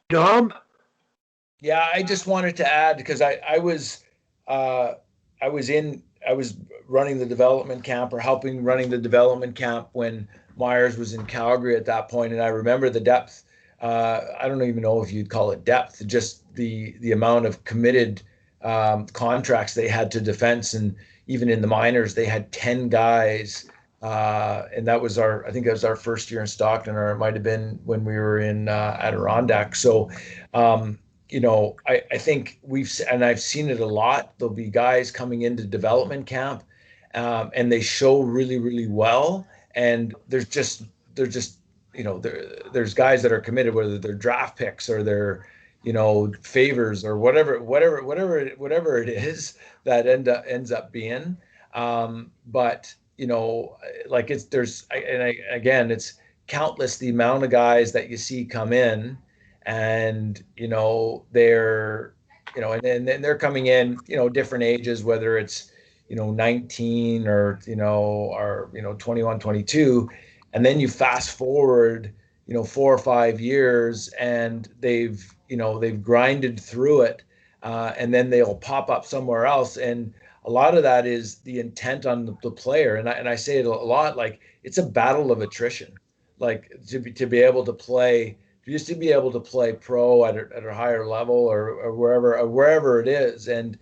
Dom? Yeah, I just wanted to add because uh, I was running the development camp or helping running the development camp when Myers was in Calgary at that point, and I remember the depth. I don't even know if you'd call it depth, just the amount of committed contracts they had to defense, and even in the minors, they had 10 guys. And that was I think that was our first year in Stockton, or it might have been when we were in Adirondack. So, um, I think and I've seen it a lot. There'll be guys coming into development camp, and they show really, really well. And they're just, there's guys that are committed, whether they're draft picks or they're, favors or whatever it is that ends up being. But like again, it's countless the amount of guys that you see come in and they're and then they're coming in different ages, whether it's 19 or 21, 22, and then you fast forward 4 or 5 years and they've grinded through it, and then they'll pop up somewhere else. And a lot of that is the intent on the player, and I say it a lot, like it's a battle of attrition, like to be able to play, just to be able to play pro at a higher level, or wherever it is. And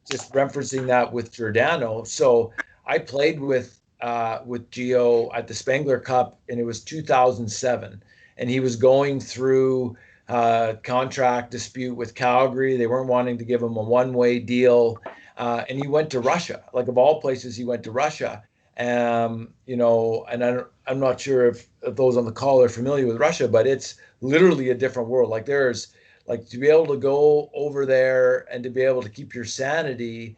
just referencing that with Giordano. So I played with Gio at the Spengler Cup, and it was 2007, and he was going through contract dispute with Calgary. They weren't wanting to give him a one-way deal, and he went to Russia. Like of all places, he went to Russia. And I'm not sure if those on the call are familiar with Russia, but it's literally a different world. Like there's like to be able to go over there and to be able to keep your sanity,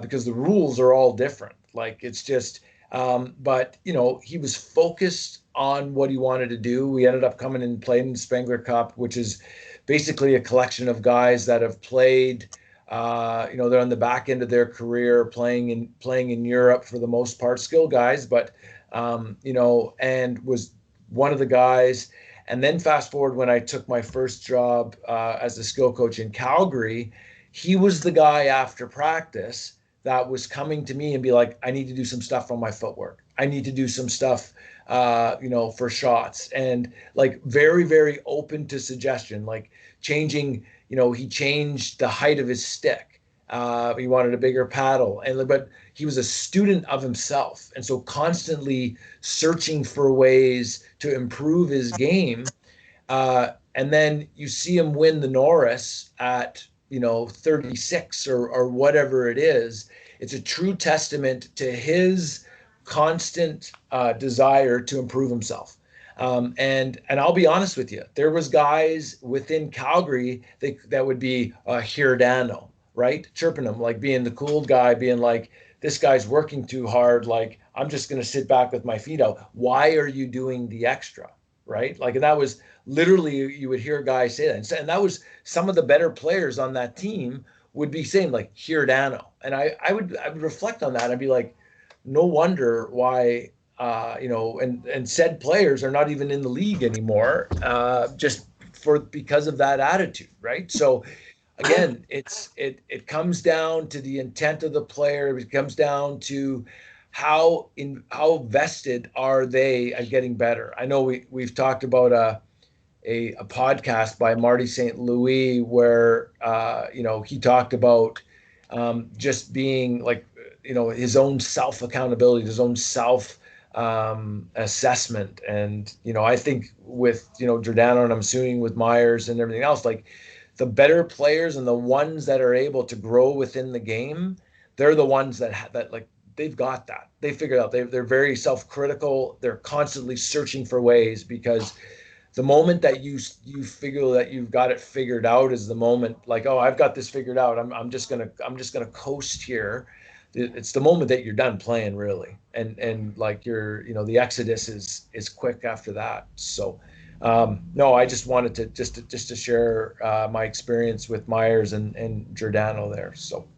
because the rules are all different. Like it's just, but he was focused on what he wanted to do. We ended up coming and playing the Spengler Cup, which is basically a collection of guys that have played. They're on the back end of their career, playing in Europe for the most part, skill guys, but and was one of the guys. And then fast forward when I took my first job as a skill coach in Calgary, he was the guy after practice that was coming to me and be like, I need to do some stuff on my footwork. I need to do some stuff, for shots, and like very, very open to suggestion, like changing. He changed the height of his stick. He wanted a bigger paddle, but he was a student of himself, and so constantly searching for ways to improve his game. And then you see him win the Norris at 36 or whatever it is. It's a true testament to his constant desire to improve himself. And I'll be honest with you, there was guys within Calgary that would be Giordano, right? Chirping him, like being the cool guy, being like, this guy's working too hard. Like, I'm just going to sit back with my feet out. Why are you doing the extra? Right? Like, and that was literally, you would hear guys say that. And that was some of the better players on that team would be saying, like, Giordano. And I would reflect on that. I'd be like, no wonder why and said players are not even in the league anymore, just because of that attitude, right? So again, it comes down to the intent of the player. It comes down to how vested are they at getting better. I know we've talked about a podcast by Marty St. Louis where he talked about just being like his own self accountability, his own self assessment. And I think with Giordano, and I'm assuming with Myers and everything else, like the better players and the ones that are able to grow within the game, they're the ones that like they've got that. They figured out they're very self-critical. They're constantly searching for ways, because the moment that you figure that you've got it figured out is the moment, like, oh, I've got this figured out. I'm just gonna coast here. It's the moment that you're done playing, really. And like the exodus is quick after that. So no, I just wanted to just to share my experience with Myers and Giordano there. So